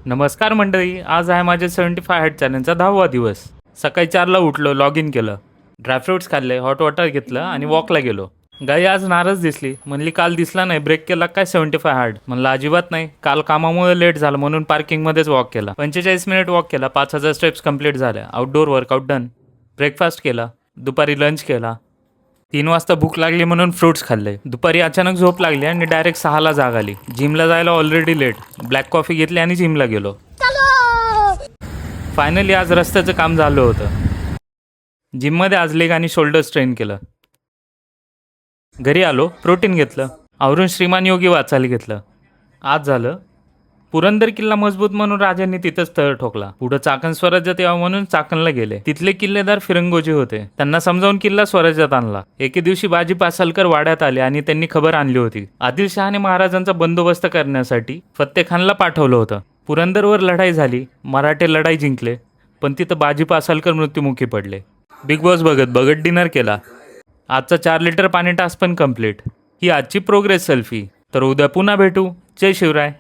नमस्कार मंडळी, आज आहे माझ्या 75 हार्ट चॅलेंजचा 10वा दिवस. सकाळी 4ला उठलो, लॉग इन केलं, ड्रायफ्रुट्स खाल्ले, हॉट वॉटर घेतलं आणि वॉकला गेलो. गाई आज नाराज दिसली, म्हणली काल दिसला नाही, ब्रेक केला काय 75 हार्ट. म्हणलं अजिबात नाही, काल कामामुळे लेट झालं म्हणून पार्किंगमध्येच वॉक केला. 45 मिनिट वॉक केला, 5000 स्टेप्स कंप्लीट झाल्या. Outdoor workout done. ब्रेकफास्ट केला, दुपारी लंच केला. 3 वाजता भूक लागली म्हणून फ्रुट्स खाल्ले. दुपारी अचानक झोप लागली आणि डायरेक्ट 6ला जाग आली. जिमला जायला ऑलरेडी लेट. ब्लॅक कॉफी घेतली आणि जिमला गेलो. फायनली आज रस्त्याचं काम झालं होतं. जिममध्ये आज लेग आणि शोल्डर स्ट्रेन केलं. घरी आलो, प्रोटीन घेतलं, आवरून श्रीमान योगी वाचायला घेतलं. आज झालं. पुरंदर किल्ला मजबूत म्हणून राजांनी तिथंच तळ ठोकला. पुढं चाकण स्वराज्यात यावं म्हणून चाकणला गेले. तिथले किल्लेदार फिरंगोजी होते. त्यांना समजावून किल्ला स्वराज्यात आणला. एके दिवशी बाजी पासलकर वाड्यात आले आणि त्यांनी खबर आणली होती. आदिलशहाने महाराजांचा बंदोबस्त करण्यासाठी फत्तेखानला पाठवलं होतं. पुरंदरवर लढाई झाली. मराठे लढाई जिंकले, पण तिथं बाजी पासलकर मृत्युमुखी पडले. बिग बॉस बघत डिनर केला. आजचा 4 लिटर पाणी टास्क पण कम्प्लीट. ही आजची प्रोग्रेस सेल्फी. तर उद्या पुन्हा भेटू. जय शिवराय.